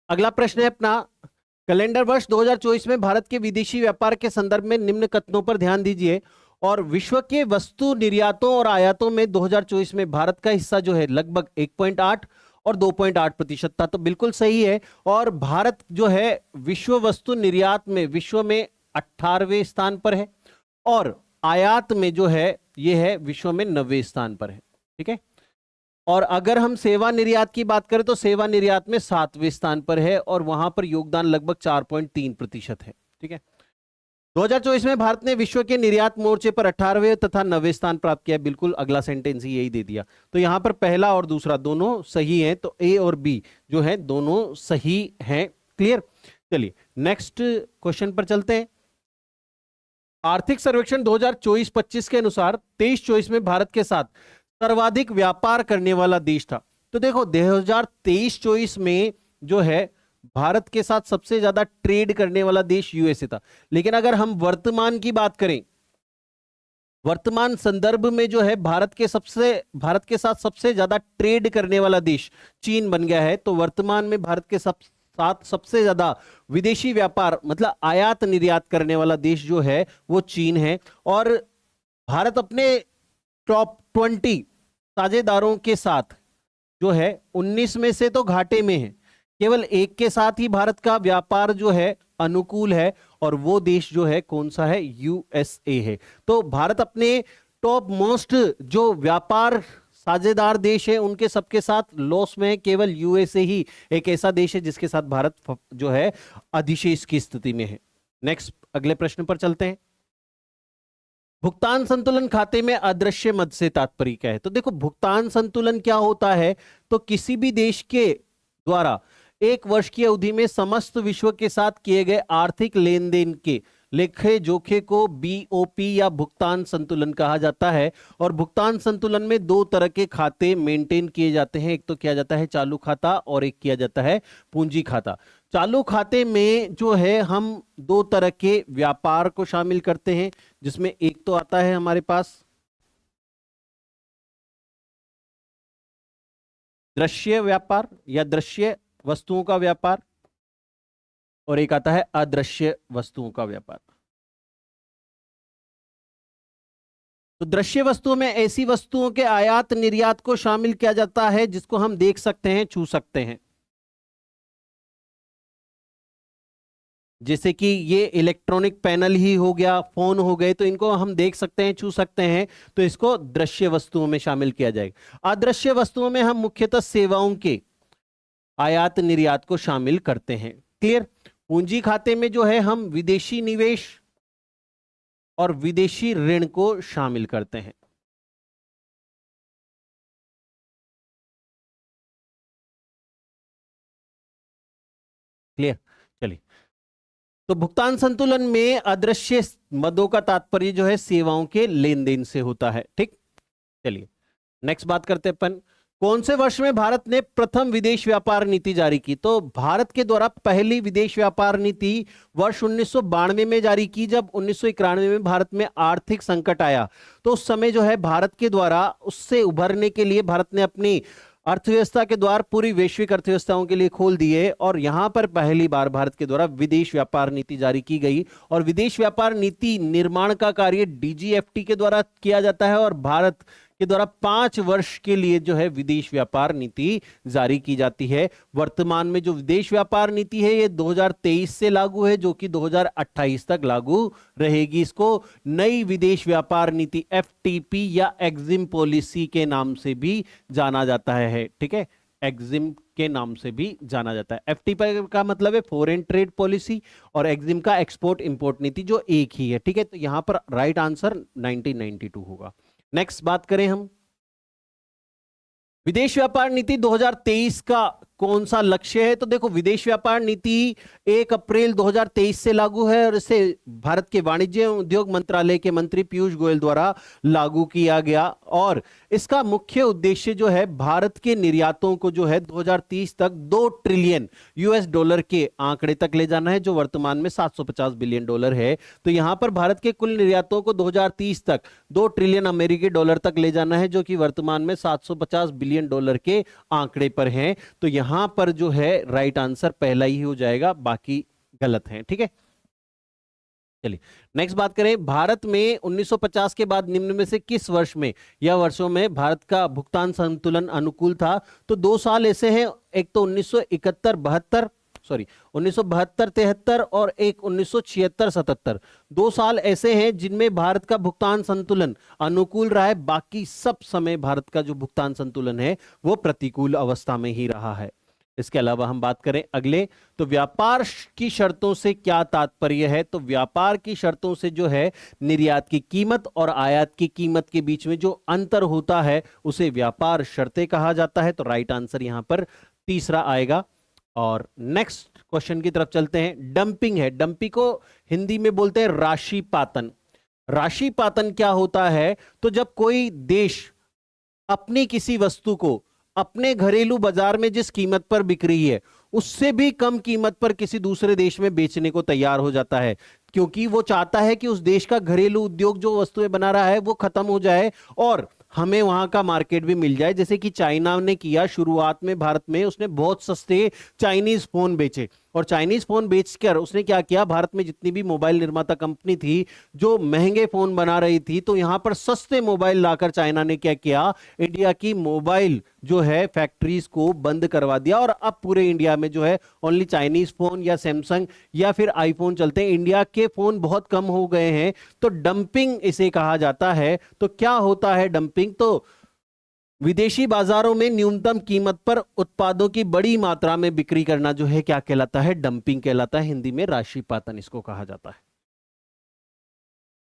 अगला प्रश्न है अपना, कैलेंडर वर्ष 2024 में भारत के विदेशी व्यापार के संदर्भ में निम्न कथनों पर ध्यान दीजिए। और विश्व के वस्तु निर्यातों और आयातों में 2024 में भारत का हिस्सा जो है लगभग 1.8 और 2.8% था, तो बिल्कुल सही है। और भारत जो है विश्व वस्तु निर्यात में विश्व में 18वें स्थान पर है और आयात में जो है ये है विश्व में 90वें स्थान पर है। ठीक है। और अगर हम सेवा निर्यात की बात करें तो सेवा निर्यात में 7वें स्थान पर है और वहां पर योगदान लगभग 4.3% है। ठीक है। 2024 में भारत ने विश्व के निर्यात मोर्चे पर 18वें तथा 90वें स्थान प्राप्त किया। बिल्कुल अगला सेंटेंस ही यही दे दिया। तो यहां पर पहला और दूसरा दोनों सही हैं, तो ए और बी जो है दोनों सही हैं। क्लियर। चलिए नेक्स्ट क्वेश्चन पर चलते हैं। आर्थिक सर्वेक्षण 2024-25 के अनुसार 23-24 में भारत के साथ सर्वाधिक व्यापार करने वाला देश था। तो देखो 2023-24 में जो है भारत के साथ सबसे ज्यादा ट्रेड करने वाला देश यूएसए था। लेकिन अगर हम वर्तमान की बात करें, वर्तमान संदर्भ में जो है भारत के साथ सबसे ज्यादा ट्रेड करने वाला देश चीन बन गया है। तो वर्तमान में भारत के साथ सबसे ज्यादा विदेशी व्यापार मतलब आयात निर्यात करने वाला देश जो है वो चीन है। और भारत अपने टॉप 20 साझेदारों के साथ जो है 19 में से तो घाटे में है, केवल एक के साथ ही भारत का व्यापार जो है अनुकूल है और वो देश जो है कौन सा है, यूएसए है। तो भारत अपने टॉप मोस्ट जो व्यापार साझेदार देश है उनके सबके साथ लॉस में है, केवल यूएसए ही एक ऐसा देश है जिसके साथ भारत जो है अधिशेष की स्थिति में है। नेक्स्ट अगले प्रश्न पर चलते हैं। भुगतान संतुलन खाते में अदृश्य मद से तात्पर्य क्या है? तो देखो भुगतान संतुलन क्या होता है, तो किसी भी देश के द्वारा एक वर्ष की अवधि में समस्त विश्व के साथ किए गए आर्थिक लेन देन के लेखे जोखे को बीओपी या भुगतान संतुलन कहा जाता है। और भुगतान संतुलन में दो तरह के खाते मेंटेन किए जाते हैं, एक तो किया जाता है चालू खाता और एक किया जाता है पूंजी खाता। चालू खाते में जो है हम दो तरह के व्यापार को शामिल करते हैं, जिसमें एक तो आता है हमारे पास दृश्य व्यापार या दृश्य वस्तुओं का व्यापार और एक आता है अदृश्य वस्तुओं का व्यापार। तो दृश्य वस्तुओं में ऐसी वस्तुओं के आयात निर्यात को शामिल किया जाता है जिसको हम देख सकते हैं, छू सकते हैं। जैसे कि ये इलेक्ट्रॉनिक पैनल ही हो गया, फोन हो गए, तो इनको हम देख सकते हैं, छू सकते हैं, तो इसको दृश्य वस्तुओं में शामिल किया जाएगा। अदृश्य वस्तुओं में हम मुख्यतः सेवाओं के आयात निर्यात को शामिल करते हैं। क्लियर। पूंजी खाते में जो है हम विदेशी निवेश और विदेशी ऋण को शामिल करते हैं। क्लियर। चलिए, तो भुगतान संतुलन में अदृश्य मदों का तात्पर्य जो है सेवाओं के लेन देन से होता है। ठीक। चलिए नेक्स्ट बात करते हैं अपन, कौन से वर्ष में भारत ने प्रथम विदेश व्यापार नीति जारी की? तो भारत के द्वारा पहली विदेश व्यापार नीति वर्ष 1992 में जारी की। जब 1991 में भारत में आर्थिक संकट आया तो उस समय जो है भारत के द्वारा उससे उभरने के लिए भारत ने अपनी अर्थव्यवस्था के द्वार पूरी वैश्विक अर्थव्यवस्थाओं के लिए खोल दिए और यहां पर पहली बार भारत के द्वारा विदेश व्यापार नीति जारी की गई। और विदेश व्यापार नीति निर्माण का कार्य डीजीएफटी के द्वारा किया जाता है और भारत के द्वारा 5 वर्ष के लिए जो है विदेश व्यापार नीति जारी की जाती है। वर्तमान में जो विदेश व्यापार नीति है ये 2023 से लागू है, जो कि 2028 तक लागू रहेगी। इसको नई विदेश व्यापार नीति एफटीपी या एक्जिम पॉलिसी के नाम से भी जाना जाता है। ठीक है, एक्जिम के नाम से भी जाना जाता है। एफटीपी का मतलब है फॉरेन ट्रेड पॉलिसी और एक्जिम का एक्सपोर्ट इंपोर्ट नीति, जो एक ही है। ठीक है, तो यहां पर राइट आंसर 1992 होगा। नेक्स्ट बात करें हम, विदेश व्यापार नीति 2023 का कौन सा लक्ष्य है? तो देखो विदेश व्यापार नीति 1 अप्रैल 2023 से लागू है और इसे भारत के वाणिज्य उद्योग मंत्रालय के मंत्री पीयूष गोयल द्वारा लागू किया गया। और इसका मुख्य उद्देश्य जो है भारत के निर्यातों को जो है 2030 तक 2 ट्रिलियन यूएस डॉलर के आंकड़े तक ले जाना है, जो वर्तमान में 750 बिलियन डॉलर है। तो यहां पर भारत के कुल निर्यातों को 2030 तक 2 ट्रिलियन अमेरिकी डॉलर तक ले जाना है, जो कि वर्तमान में 750 बिलियन डॉलर के आंकड़े पर है। तो यहां पर जो है राइट आंसर पहला ही हो जाएगा, बाकी गलत है। ठीक है, चलिए नेक्स्ट बात करें। भारत में 1950 के बाद निम्न में से किस वर्ष में या वर्षों में भारत का भुगतान संतुलन अनुकूल था? तो दो साल ऐसे हैं, एक तो 1972 73 और एक 1976 77। दो साल ऐसे हैं जिनमें भारत का भुगतान संतुलन अनुकूल रहा है, बाकी सब समय भारत का जो भुगतान संतुलन है वो प्रतिकूल अवस्था में ही रहा है। इसके अलावा हम बात करें अगले, तो व्यापार की शर्तों से क्या तात्पर्य है? तो व्यापार की शर्तों से जो है निर्यात की कीमत और आयात की कीमत के बीच में जो अंतर होता है उसे व्यापार शर्तें कहा जाता है। तो राइट आंसर यहां पर तीसरा आएगा। और नेक्स्ट क्वेश्चन की तरफ चलते हैं। डंपिंग है, डंपिंग को हिंदी में बोलते हैं राशि पातन। राशि पातन क्या होता है? तो जब कोई देश अपनी किसी वस्तु को अपने घरेलू बाजार में जिस कीमत पर बिक रही है उससे भी कम कीमत पर किसी दूसरे देश में बेचने को तैयार हो जाता है, क्योंकि वो चाहता है कि उस देश का घरेलू उद्योग जो वस्तुएं बना रहा है वो खत्म हो जाए और हमें वहां का मार्केट भी मिल जाए। जैसे कि चाइना ने किया शुरुआत में भारत में, उसने बहुत सस्ते चाइनीज फोन बेचे और चाइनीज फोन बेचकर उसने क्या किया, भारत में जितनी भी मोबाइल निर्माता कंपनी थी जो महंगे फोन बना रही थी, तो यहां पर सस्ते मोबाइल लाकर चाइना ने क्या किया, इंडिया की मोबाइल जो है फैक्ट्रीज को बंद करवा दिया और अब पूरे इंडिया में जो है ओनली चाइनीज फोन या सैमसंग या फिर आईफोन चलते हैं, इंडिया के फोन बहुत कम हो गए हैं। तो डंपिंग इसे कहा जाता है। तो क्या होता है डंपिंग? तो विदेशी बाजारों में न्यूनतम कीमत पर उत्पादों की बड़ी मात्रा में बिक्री करना जो है क्या कहलाता है? डंपिंग कहलाता है। हिंदी में राशिपातन इसको कहा जाता है।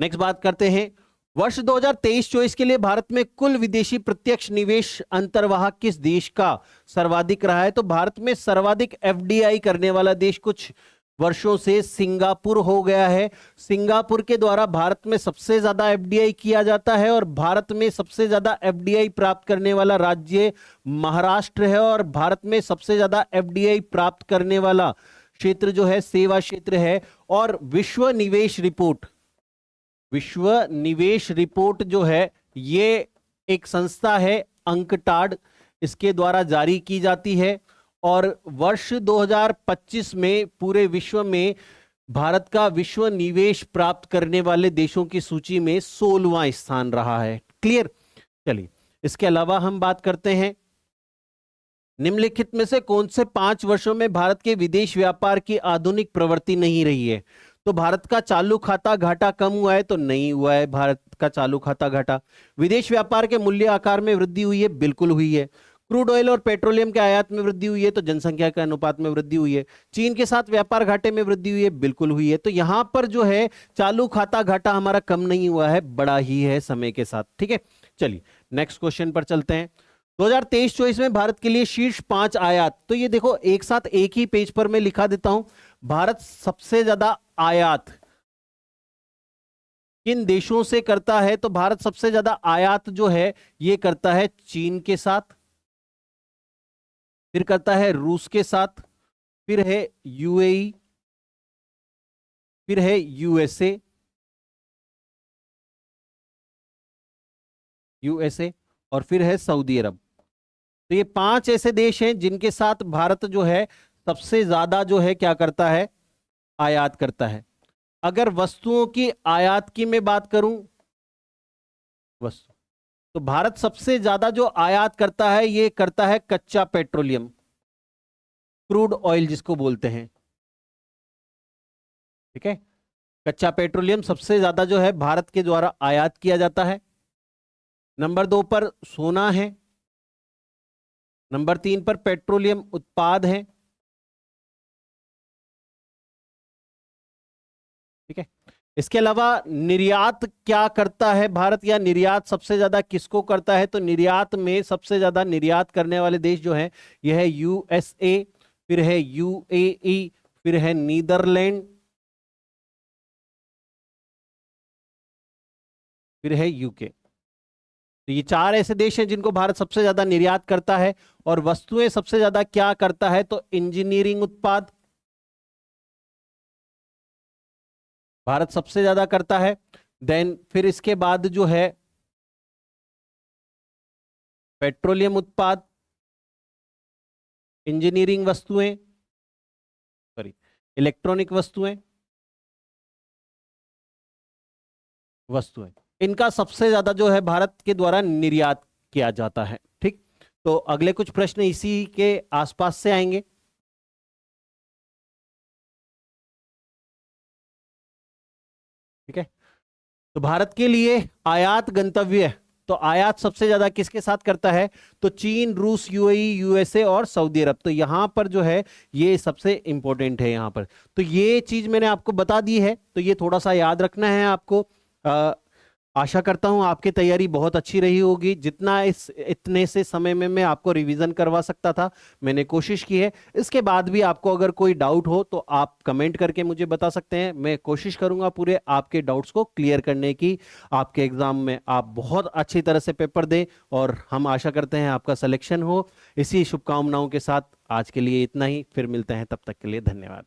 नेक्स्ट बात करते हैं। वर्ष 2023-24 के लिए भारत में कुल विदेशी प्रत्यक्ष निवेश अंतर्वाह किस देश का सर्वाधिक रहा है? तो भारत में सर्वाधिक एफडीआई करने वाला देश कुछ वर्षों से सिंगापुर हो गया है। सिंगापुर के द्वारा भारत में सबसे ज्यादा एफडीआई किया जाता है और भारत में सबसे ज्यादा एफडीआई प्राप्त करने वाला राज्य महाराष्ट्र है और भारत में सबसे ज्यादा एफडीआई प्राप्त करने वाला क्षेत्र जो है सेवा क्षेत्र है। और विश्व निवेश रिपोर्ट जो है ये एक संस्था है अंकटाड, इसके द्वारा जारी की जाती है और वर्ष 2025 में पूरे विश्व में भारत का विश्व निवेश प्राप्त करने वाले देशों की सूची में 16वां स्थान रहा है। क्लियर? चलिए इसके अलावा हम बात करते हैं निम्नलिखित में से कौन से 5 वर्षों में भारत के विदेश व्यापार की आधुनिक प्रवृत्ति नहीं रही है? तो भारत का चालू खाता घाटा कम हुआ है? तो नहीं हुआ है भारत का चालू खाता घाटा। विदेश व्यापार के मूल्य आकार में वृद्धि हुई है? बिल्कुल हुई है। क्रूड ऑयल और पेट्रोलियम के आयात में वृद्धि हुई है? तो जनसंख्या के अनुपात में वृद्धि हुई है। चीन के साथ व्यापार घाटे में वृद्धि हुई है? बिल्कुल हुई है। तो यहां पर जो है चालू खाता घाटा हमारा कम नहीं हुआ है, बड़ा ही है समय के साथ। ठीक है, चलिए नेक्स्ट क्वेश्चन पर चलते हैं। 2023-24 में भारत के लिए शीर्ष 5 आयात, तो ये देखो एक साथ एक ही पेज पर मैं लिखा देता हूं। भारत सबसे ज्यादा आयात किन देशों से करता है? तो भारत सबसे ज्यादा आयात जो है ये करता है चीन के साथ, फिर करता है रूस के साथ, फिर है यूएई, फिर है यूएसए और फिर है सऊदी अरब। तो ये 5 ऐसे देश हैं जिनके साथ भारत जो है सबसे ज्यादा जो है क्या करता है, आयात करता है। अगर वस्तुओं की आयात की मैं बात करूं वस्तु, तो भारत सबसे ज्यादा जो आयात करता है ये करता है कच्चा पेट्रोलियम, क्रूड ऑयल जिसको बोलते हैं। ठीक है, कच्चा पेट्रोलियम सबसे ज्यादा जो है भारत के द्वारा आयात किया जाता है। नंबर 2 पर सोना है, नंबर 3 पर पेट्रोलियम उत्पाद है। ठीक है, इसके अलावा निर्यात क्या करता है भारत, या निर्यात सबसे ज्यादा किसको करता है? तो निर्यात में सबसे ज्यादा निर्यात करने वाले देश जो है यह है यूएसए, फिर है यूएई, फिर है नीदरलैंड, फिर है यूके। तो ये 4 ऐसे देश हैं जिनको भारत सबसे ज्यादा निर्यात करता है। और वस्तुएं सबसे ज्यादा क्या करता है? तो इंजीनियरिंग उत्पाद भारत सबसे ज्यादा करता है। देन फिर इसके बाद जो है पेट्रोलियम उत्पाद, इंजीनियरिंग वस्तुएं, सॉरी इलेक्ट्रॉनिक वस्तुएं, इनका सबसे ज्यादा जो है भारत के द्वारा निर्यात किया जाता है। ठीक, तो अगले कुछ प्रश्न इसी के आसपास से आएंगे। ठीक है, तो भारत के लिए आयात गंतव्य, तो आयात सबसे ज्यादा किसके साथ करता है? तो चीन, रूस, यूएई, यूएसए और सऊदी अरब। तो यहां पर जो है ये सबसे इंपॉर्टेंट है यहां पर। तो ये चीज मैंने आपको बता दी है, तो ये थोड़ा सा याद रखना है आपको। आशा करता हूं आपकी तैयारी बहुत अच्छी रही होगी। जितना इतने से समय में मैं आपको रिवीजन करवा सकता था मैंने कोशिश की है। इसके बाद भी आपको अगर कोई डाउट हो तो आप कमेंट करके मुझे बता सकते हैं। मैं कोशिश करूंगा पूरे आपके डाउट्स को क्लियर करने की। आपके एग्जाम में आप बहुत अच्छी तरह से पेपर दें और हम आशा करते हैं आपका सिलेक्शन हो। इसी शुभकामनाओं के साथ आज के लिए इतना ही, फिर मिलते हैं, तब तक के लिए धन्यवाद।